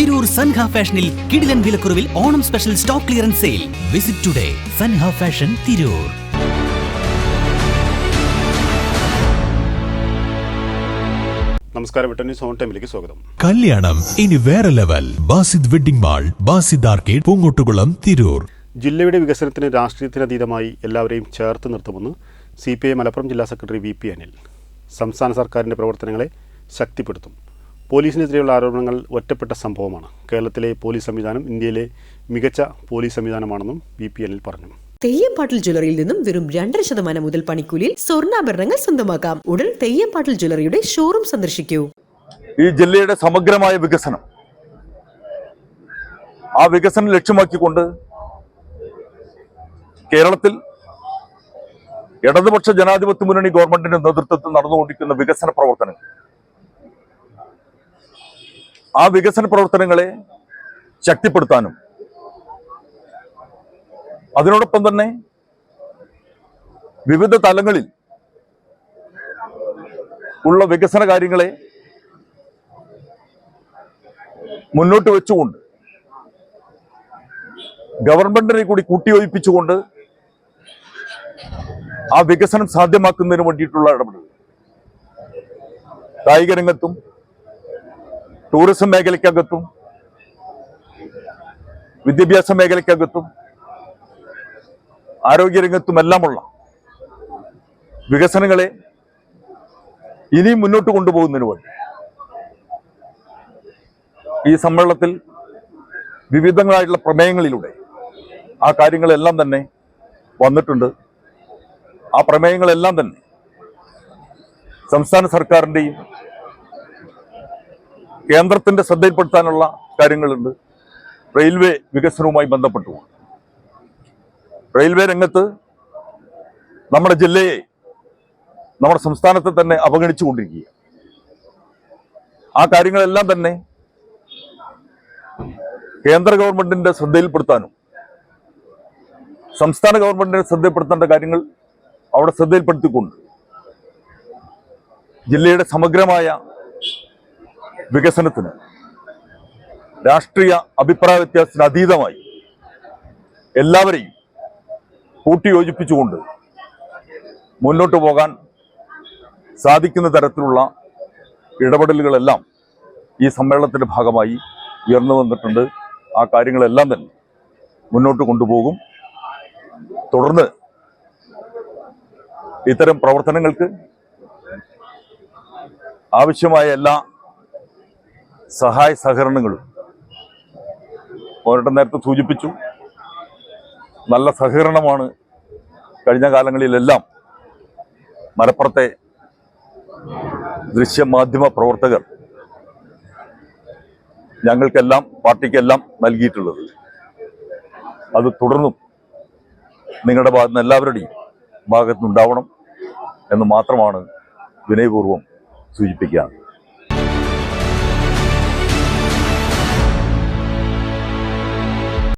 തിരൂർ സൻഹ ഫാഷനിൽ കിടിലൻ വിലക്കുറവിൽ Onam special stock clearance sale. Visit today Sanha fashion Tirur. നമസ്കാരം, വെട്ടന്യൂസ് ഓൺ ടൈമിലേക്ക് സ്വാഗതം. കല്യാണം ഇനി വേറെ level. Basid wedding mall, Basid arcade, Poonkottukulam, Tirur. ജില്ലയുടെ വികസനത്തിന് രാഷ്ട്രീയത്തിനതീതമായി എല്ലാവരെയും ചേർത്ത് നിർത്തുമെന്ന് CPI മലപ്പുറം ജില്ലാ സെക്രട്ടറി VP അനിൽ. സംസ്ഥാന സർക്കാരിൻ്റെ പ്രവർത്തനങ്ങളെ ശക്തിപ്പെടുത്തും. പോലീസിനെതിരെയുള്ള ആരോപണങ്ങൾ ഒറ്റപ്പെട്ട സംഭവമാണ്. കേരളത്തിലെ പോലീസ് സംവിധാനം ഇന്ത്യയിലെ മികച്ച പോലീസ് സംവിധാനമാണെന്നും VP അനിൽ പറഞ്ഞു. തെയ്യംപാട്ടിൽ ജ്വല്ലറിയിൽ നിന്നും വെറും 2% മുതൽ പണിക്കൂലിയിൽ സ്വർണ്ണാഭരണങ്ങൾ സ്വന്തമാക്കാം. ഉടൻ തെയ്യംപാട്ടിൽ ജ്വല്ലറിയുടെ ഷോറൂം സന്ദർശിക്കൂ. ഈ ജില്ലയുടെ സമഗ്രമായ വികസനം, ആ വികസനം ലക്ഷ്യമാക്കിക്കൊണ്ട് കേരളത്തിൽ ഇടതുപക്ഷ ജനാധിപത്യ മുന്നണി ഗവൺമെന്റിന്റെ നേതൃത്വത്തിൽ നടന്നുകൊണ്ടിരിക്കുന്ന വികസന പ്രവർത്തനങ്ങൾ, ആ വികസന പ്രവർത്തനങ്ങളെ ശക്തിപ്പെടുത്താനും അതിനോടൊപ്പം തന്നെ വിവിധ തലങ്ങളിൽ ഉള്ള വികസന കാര്യങ്ങളെ മുന്നോട്ട് വെച്ചുകൊണ്ട് ഗവൺമെന്റിനെ കൂടി കൂട്ടിയോജിപ്പിച്ചുകൊണ്ട് ആ വികസനം സാധ്യമാക്കുന്നതിന് വേണ്ടിയിട്ടുള്ള ഇടപെടൽ കായിക രംഗത്തും ടൂറിസം മേഖലയ്ക്കകത്തും വിദ്യാഭ്യാസ മേഖലയ്ക്കകത്തും ആരോഗ്യരംഗത്തുമെല്ലാമുള്ള വികസനങ്ങളെ ഇനിയും മുന്നോട്ട് കൊണ്ടുപോകുന്നതിന് വേണ്ടി ഈ സമ്മേളനത്തിൽ വിവിധങ്ങളായിട്ടുള്ള പ്രമേയങ്ങളിലൂടെ ആ കാര്യങ്ങളെല്ലാം തന്നെ വന്നിട്ടുണ്ട്. ആ പ്രമേയങ്ങളെല്ലാം തന്നെ സംസ്ഥാന സർക്കാരിൻ്റെയും കേന്ദ്രത്തിന്റെ ശ്രദ്ധയിൽപ്പെടുത്താനുള്ള കാര്യങ്ങളുണ്ട്. റെയിൽവേ വികസനവുമായി ബന്ധപ്പെട്ടു റെയിൽവേ രംഗത്ത് നമ്മുടെ ജില്ലയെ, നമ്മുടെ സംസ്ഥാനത്തെ തന്നെ അവഗണിച്ചുകൊണ്ടിരിക്കുക. ആ കാര്യങ്ങളെല്ലാം തന്നെ കേന്ദ്ര ഗവൺമെന്റിന്റെ ശ്രദ്ധയിൽപ്പെടുത്താനും സംസ്ഥാന ഗവൺമെന്റിനെ ശ്രദ്ധയിൽപ്പെടുത്തേണ്ട കാര്യങ്ങൾ അവിടെ ശ്രദ്ധയിൽപ്പെടുത്തിക്കൊണ്ട് ജില്ലയുടെ സമഗ്രമായ വികസനത്തിന് രാഷ്ട്രീയ അഭിപ്രായ വ്യത്യാസത്തിന് അതീതമായി എല്ലാവരെയും കൂട്ടിയോജിപ്പിച്ചുകൊണ്ട് മുന്നോട്ട് പോകാൻ സാധിക്കുന്ന തരത്തിലുള്ള ഇടപെടലുകളെല്ലാം ഈ സമ്മേളനത്തിന്റെ ഭാഗമായി ഉയർന്നു വന്നിട്ടുണ്ട്. ആ കാര്യങ്ങളെല്ലാം തന്നെ മുന്നോട്ട് കൊണ്ടുപോകും. തുടർന്ന് ഇത്തരം പ്രവർത്തനങ്ങൾക്ക് ആവശ്യമായ എല്ലാ സഹായ സഹകരണങ്ങളും ഒരിടം നേരത്തെ സൂചിപ്പിച്ചു. നല്ല സഹകരണമാണ് കഴിഞ്ഞ കാലങ്ങളിലെല്ലാം മലപ്പുറത്തെ ദൃശ്യമാധ്യമ പ്രവർത്തകർ ഞങ്ങൾക്കെല്ലാം പാർട്ടിക്കെല്ലാം നൽകിയിട്ടുള്ളത്. അത് തുടർന്നും നിങ്ങളുടെ ഭാഗത്തുനിന്ന് എല്ലാവരുടെയും ഭാഗത്തുനിന്നുണ്ടാവണം എന്ന് മാത്രമാണ് വിനയപൂർവ്വം സൂചിപ്പിക്കുകയാണ്.